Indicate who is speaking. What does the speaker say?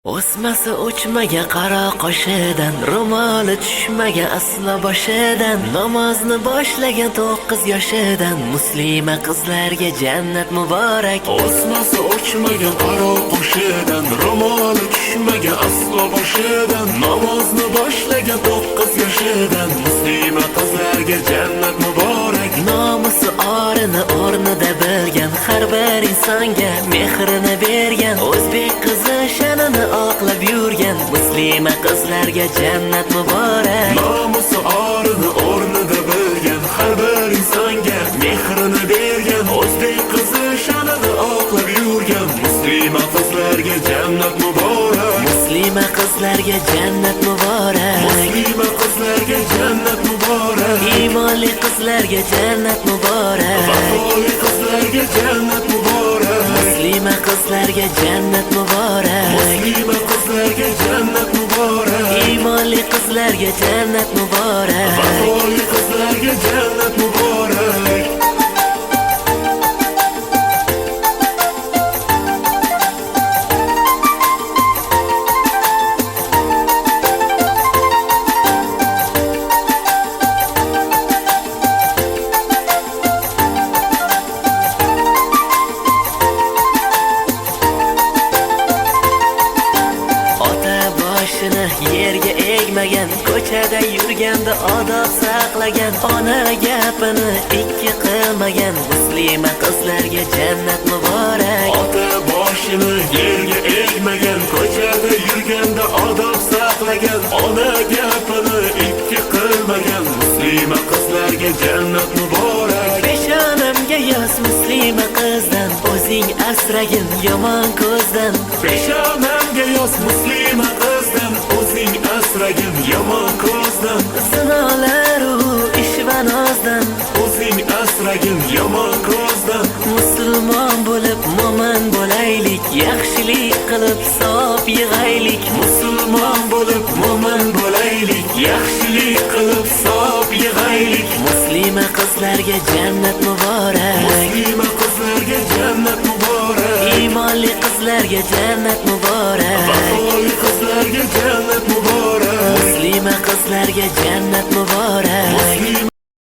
Speaker 1: O'smasi o'chmaga qaro qoshidan, ro'moli tushmagan aslo boshidan, namozni boshlagan 9 yoshidan, muslima qizlarga jannat muborak.
Speaker 2: O'smasi o'chmagan qaro qoshidan, ro'moli tushmagan aslo boshidan, namozni boshlagan 9 yoshidan, muslima qizlarga jannat muborak.
Speaker 1: Nomusi orini o'rnida bilgan, har bir insonga mehrini bergan, o'zbek qizi sha'nini oqlab yurgan, muslima qizlarga jannat muborak.
Speaker 2: Nomusi orini o'rnida bilgan, har bir insonga mehrini bergan, o'zbek qizi sha'nini oqlab yurgan, muslima qizlarga jannat muborak.
Speaker 1: Muslima qizlarga jannat muborak.
Speaker 2: Muslima qizlarga jannat muborak.
Speaker 1: Iymonli qizlarga jannat muborak.
Speaker 2: Vafoli qizlarga jannat muborak.
Speaker 1: Muslima qizlarga jannat muborak.
Speaker 2: Muslima qizlarga jannat muborak.
Speaker 1: Iymonli qizlarga jannat muborak.
Speaker 2: Vafoli qizlarga jannat muborak.
Speaker 1: Yerga egmagan, ko'chada yurganda odob saqlagan, ona gapini ikki qilmagan, muslima qizlarga jannat muborak.
Speaker 2: Ota boshini yerga egmagan, ko'chada yurganda odob saqlagan, ona gapini ikki qilmagan, muslima qizlarga jannat muborak.
Speaker 1: Peshonamga yoz muslima qizdan, o'zing asragin yomon ko'zdan.
Speaker 2: Peshonamga yoz muslima qizdan, o'zing asragin yomon ko'zdan.
Speaker 1: Sinolaru ish va nozdan,
Speaker 2: o'zing asragin yomon ko'zdan.
Speaker 1: musulmon bo'lib mo'min bo'laylik, yaxshilik qilib savob yig'aylik.
Speaker 2: Musulmon bo'lib mo'min bo'laylik, yaxshilik qilib savob yig'aylik.
Speaker 1: Muslima qizlarga jannat muborak.
Speaker 2: Muslima qizlarga jannat muborak.
Speaker 1: Iymonli qizlarga jannat muborak.
Speaker 2: Vafoli qizlarga jannat muborak.
Speaker 1: Muslima qizlarga jannat muborak.